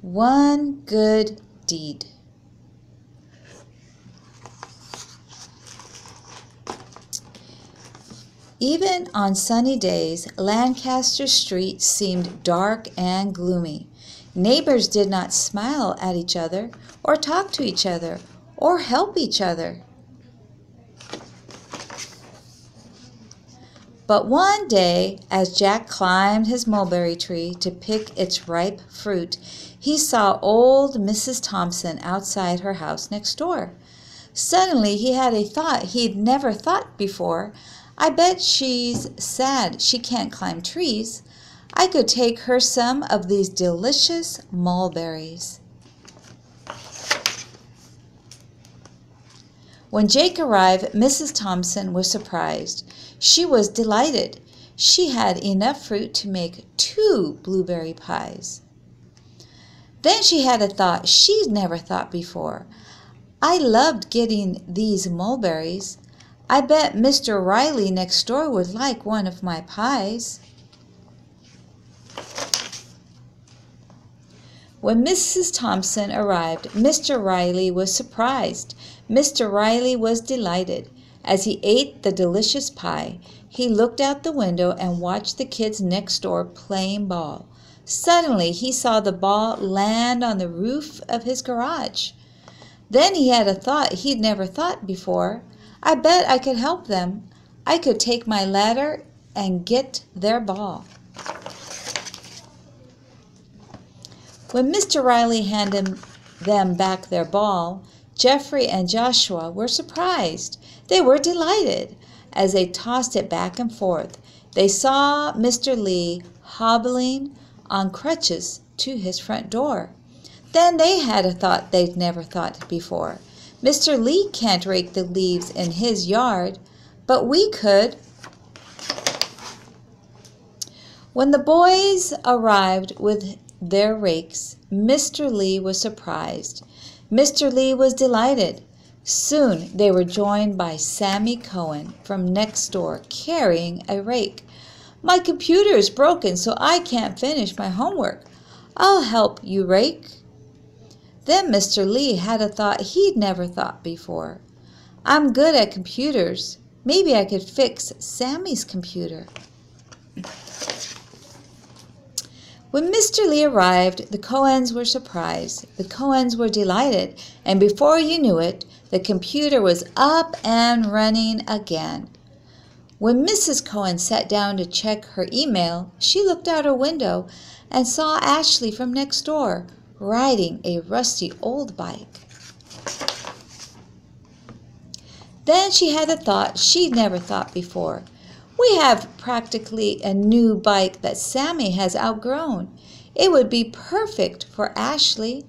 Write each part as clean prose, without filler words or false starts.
One good deed. Even on sunny days, Lancaster Street seemed dark and gloomy. Neighbors did not smile at each other, or talk to each other, or help each other. But one day, as Jack climbed his mulberry tree to pick its ripe fruit, he saw old Mrs. Thompson outside her house next door. Suddenly he had a thought he'd never thought before. I bet she's sad she can't climb trees. I could take her some of these delicious mulberries. When Jake arrived, Mrs. Thompson was surprised. She was delighted. She had enough fruit to make 2 blueberry pies. Then she had a thought she'd never thought before. I loved getting these mulberries. I bet Mr. Riley next door would like one of my pies. When Mrs. Thompson arrived, Mr. Riley was surprised. Mr. Riley was delighted. As he ate the delicious pie, he looked out the window and watched the kids next door playing ball. Suddenly, he saw the ball land on the roof of his garage. Then he had a thought he'd never thought before. I bet I could help them. I could take my ladder and get their ball. When Mr. Riley handed them back their ball, Jeffrey and Joshua were surprised. They were delighted. As they tossed it back and forth, they saw Mr. Lee hobbling on crutches to his front door. Then they had a thought they'd never thought before. Mr. Lee can't rake the leaves in his yard, but we could. When the boys arrived with their rakes, Mr. Lee was surprised. Mr. Lee was delighted. Soon they were joined by Sammy Cohen from next door carrying a rake. My computer is broken, so I can't finish my homework. I'll help you rake. Then Mr. Lee had a thought he'd never thought before. I'm good at computers. Maybe I could fix Sammy's computer. When Mr. Lee arrived, the Cohens were surprised. The Cohens were delighted, and before you knew it, the computer was up and running again. When Mrs. Cohen sat down to check her email, she looked out her window and saw Ashley from next door riding a rusty old bike. Then she had a thought she'd never thought before. We have practically a new bike that Sammy has outgrown. It would be perfect for Ashley.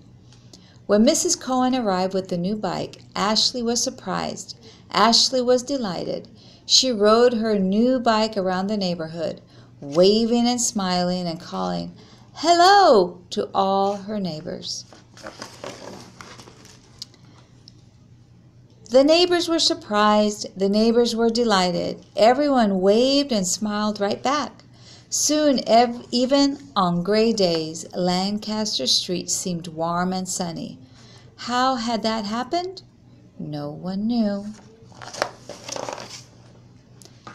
When Mrs. Cohen arrived with the new bike, Ashley was surprised. Ashley was delighted. She rode her new bike around the neighborhood, waving and smiling and calling hello to all her neighbors. The neighbors were surprised. The neighbors were delighted. Everyone waved and smiled right back. Soon, even on gray days, Lancaster Street seemed warm and sunny. How had that happened? No one knew.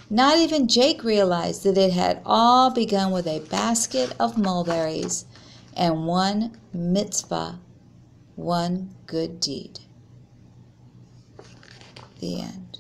Not even Jake realized that it had all begun with a basket of mulberries and one mitzvah, one good deed. The end.